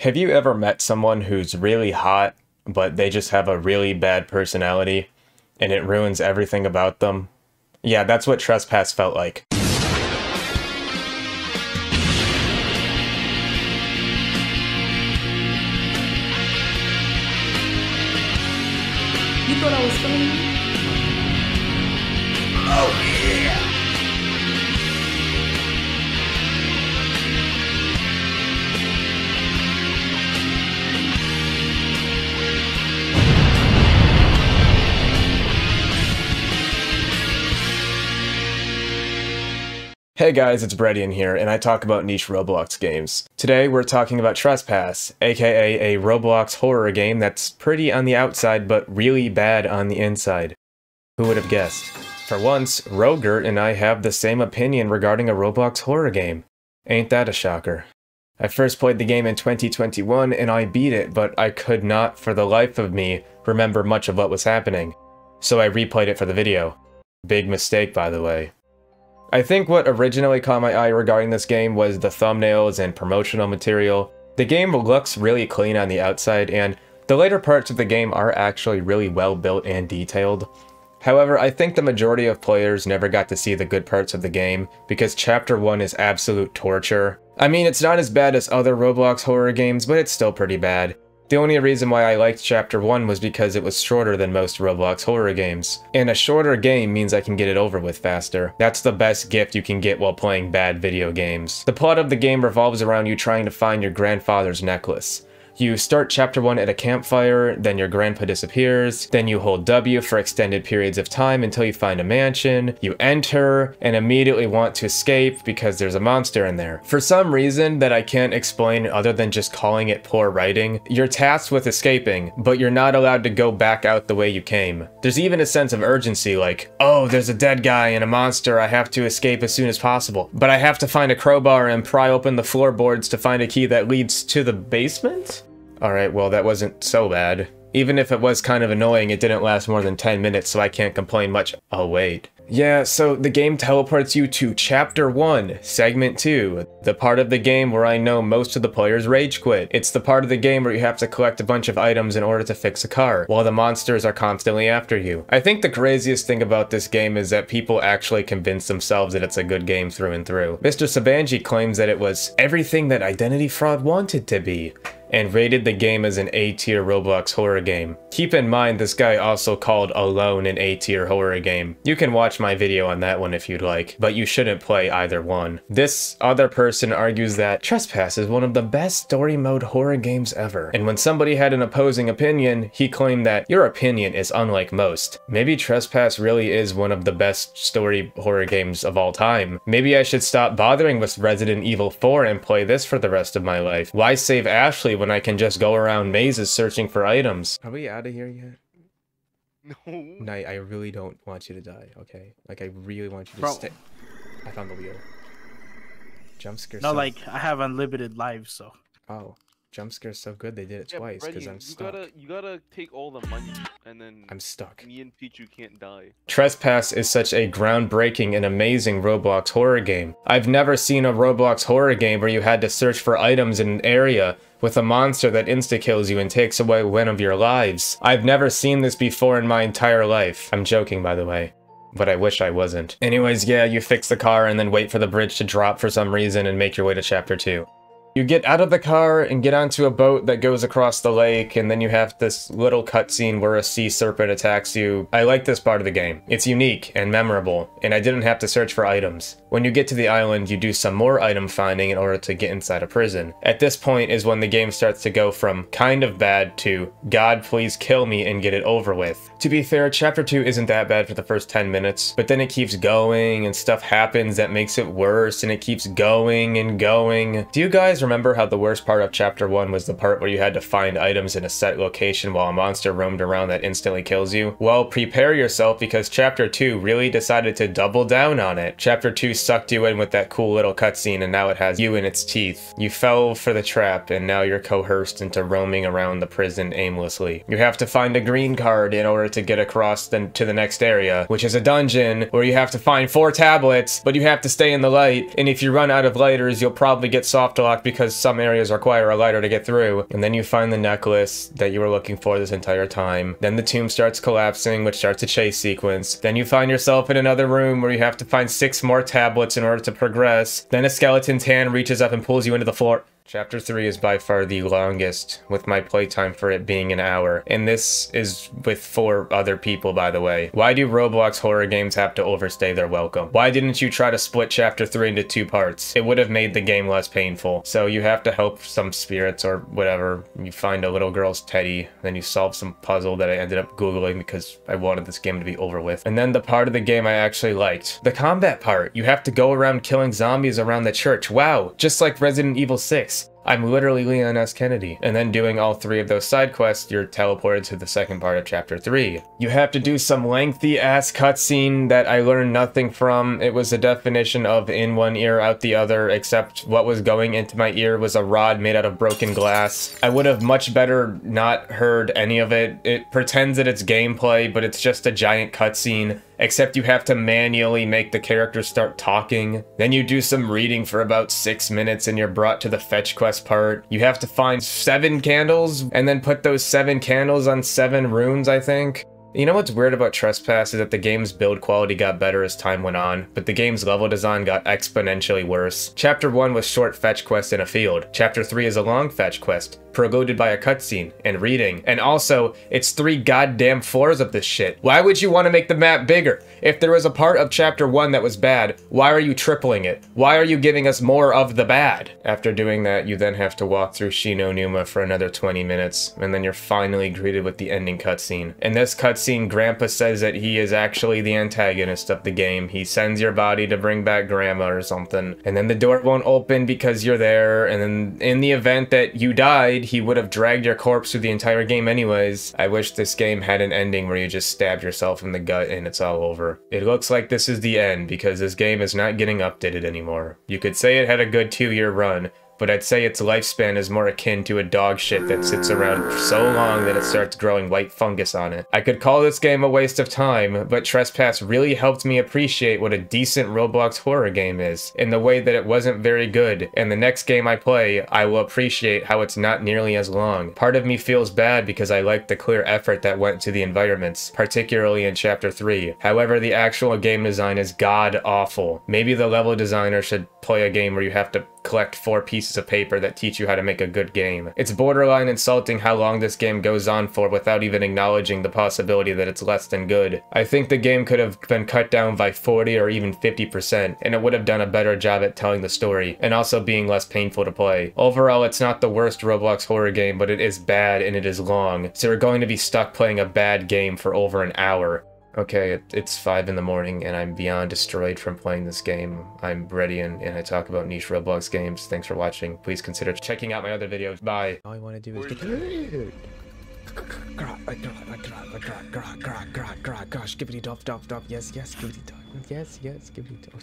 Have you ever met someone who's really hot, but they just have a really bad personality, and it ruins everything about them? Yeah, that's what Trespass felt like. You thought I was filming you? Oh yeah! Hey guys, it's Breadian here, and I talk about niche Roblox games. Today we're talking about Trespass, aka a Roblox horror game that's pretty on the outside but really bad on the inside. Who would have guessed? For once, Rogert and I have the same opinion regarding a Roblox horror game. Ain't that a shocker? I first played the game in 2021 and I beat it, but I could not, for the life of me, remember much of what was happening. So I replayed it for the video. Big mistake, by the way. I think what originally caught my eye regarding this game was the thumbnails and promotional material. The game looks really clean on the outside, and the later parts of the game are actually really well built and detailed. However, I think the majority of players never got to see the good parts of the game, because Chapter 1 is absolute torture. I mean, it's not as bad as other Roblox horror games, but it's still pretty bad. The only reason why I liked Chapter 1 was because it was shorter than most Roblox horror games. And a shorter game means I can get it over with faster. That's the best gift you can get while playing bad video games. The plot of the game revolves around you trying to find your grandfather's necklace. You start Chapter 1 at a campfire, then your grandpa disappears, then you hold W for extended periods of time until you find a mansion, you enter, and immediately want to escape because there's a monster in there. For some reason that I can't explain other than just calling it poor writing, you're tasked with escaping, but you're not allowed to go back out the way you came. There's even a sense of urgency like, oh, there's a dead guy and a monster, I have to escape as soon as possible. But I have to find a crowbar and pry open the floorboards to find a key that leads to the basement? Alright, well that wasn't so bad. Even if it was kind of annoying, it didn't last more than 10 minutes, so I can't complain much. Oh wait. Yeah, so the game teleports you to Chapter 1, Segment 2, the part of the game where I know most of the players rage quit. It's the part of the game where you have to collect a bunch of items in order to fix a car, while the monsters are constantly after you. I think the craziest thing about this game is that people actually convince themselves that it's a good game through and through. Mr. Sabanji claims that it was everything that Identity Fraud wanted to be, and rated the game as an A-tier Roblox horror game. Keep in mind, this guy also called Alone an A-tier horror game. You can watch my video on that one if you'd like, but you shouldn't play either one. This other person argues that Trespass is one of the best story mode horror games ever, and when somebody had an opposing opinion, he claimed that your opinion is unlike most. Maybe Trespass really is one of the best story horror games of all time. Maybe I should stop bothering with Resident Evil 4 and play this for the rest of my life. Why save Ashley when I can just go around mazes searching for items? Are we out of here yet? No. Knight, I really don't want you to die, okay? Like, I really want you to stay. I found the wheel. Jump scare. No, like, I have unlimited lives, so. Oh. Jump scare's so good they did it twice, because I'm stuck. You gotta take all the money, and then I'm stuck. Me and Pichu can't die. Trespass is such a groundbreaking and amazing Roblox horror game. I've never seen a Roblox horror game where you had to search for items in an area with a monster that insta-kills you and takes away one of your lives. I've never seen this before in my entire life. I'm joking, by the way. But I wish I wasn't. Anyways, yeah, you fix the car and then wait for the bridge to drop for some reason and make your way to Chapter 2. You get out of the car and get onto a boat that goes across the lake, and then you have this little cutscene where a sea serpent attacks you. I like this part of the game. It's unique and memorable, and I didn't have to search for items. When you get to the island, you do some more item finding in order to get inside a prison. At this point is when the game starts to go from kind of bad to God please kill me and get it over with. To be fair, Chapter 2 isn't that bad for the first 10 minutes, but then it keeps going and stuff happens that makes it worse, and it keeps going and going. Do you guys remember how the worst part of Chapter 1 was the part where you had to find items in a set location while a monster roamed around that instantly kills you? Well, prepare yourself, because Chapter 2 really decided to double down on it. Chapter 2 sucked you in with that cool little cutscene, and now it has you in its teeth. You fell for the trap, and now you're coerced into roaming around the prison aimlessly. You have to find a green card in order to get across to the next area, which is a dungeon where you have to find 4 tablets, but you have to stay in the light, and if you run out of lighters, you'll probably get soft locked because because some areas require a lighter to get through. And then you find the necklace that you were looking for this entire time. Then the tomb starts collapsing, which starts a chase sequence. Then you find yourself in another room where you have to find 6 more tablets in order to progress. Then a skeleton's hand reaches up and pulls you into the floor. Chapter 3 is by far the longest, with my playtime for it being an hour. And this is with 4 other people, by the way. Why do Roblox horror games have to overstay their welcome? Why didn't you try to split Chapter 3 into 2 parts? It would have made the game less painful. So you have to help some spirits or whatever. You find a little girl's teddy, then you solve some puzzle that I ended up Googling because I wanted this game to be over with. And then the part of the game I actually liked. The combat part. You have to go around killing zombies around the church. Wow, just like Resident Evil 6. I'm literally Leon S. Kennedy. And then doing all 3 of those side quests, you're teleported to the second part of Chapter 3. You have to do some lengthy ass cutscene that I learned nothing from. It was a definition of in one ear, out the other, except what was going into my ear was a rod made out of broken glass. I would have much better not heard any of it. It pretends that it's gameplay, but it's just a giant cutscene. Except you have to manually make the characters start talking. Then you do some reading for about 6 minutes and you're brought to the fetch quest part. You have to find 7 candles and then put those 7 candles on 7 runes, I think. You know what's weird about Trespass is that the game's build quality got better as time went on, but the game's level design got exponentially worse. Chapter 1 was short fetch quest in a field. Chapter 3 is a long fetch quest, preluded by a cutscene and reading. And also, it's 3 goddamn floors of this shit. Why would you want to make the map bigger? If there was a part of Chapter 1 that was bad, why are you tripling it? Why are you giving us more of the bad? After doing that, you then have to walk through Shinonuma for another 20 minutes, and then you're finally greeted with the ending cutscene. In this cutscene, Grandpa says that he is actually the antagonist of the game. He sends your body to bring back Grandma or something, and then the door won't open because you're there, and then in the event that you died, he would have dragged your corpse through the entire game anyways. I wish this game had an ending where you just stab yourself in the gut and it's all over. It looks like this is the end because this game is not getting updated anymore. You could say it had a good 2-year run, but I'd say its lifespan is more akin to a dog shit that sits around for so long that it starts growing white fungus on it. I could call this game a waste of time, but Trespass really helped me appreciate what a decent Roblox horror game is, in the way that it wasn't very good, and the next game I play, I will appreciate how it's not nearly as long. Part of me feels bad because I like the clear effort that went to the environments, particularly in Chapter 3. However, the actual game design is god-awful. Maybe the level designer should play a game where you have to collect 4 pieces of paper that teach you how to make a good game. It's borderline insulting how long this game goes on for without even acknowledging the possibility that it's less than good. I think the game could have been cut down by 40 or even 50%, and it would have done a better job at telling the story, and also being less painful to play. Overall, it's not the worst Roblox horror game, but it is bad and it is long, so you're going to be stuck playing a bad game for over an hour. Okay, it's 5 in the morning and I'm beyond destroyed from playing this game. I'm Breadian and I talk about niche Roblox games. Thanks for watching. Please consider checking out my other videos. Bye. All I want to do is get... Gosh, skibbity dop dop dop. Yes, skibbity dop. Yes, skibbity dop.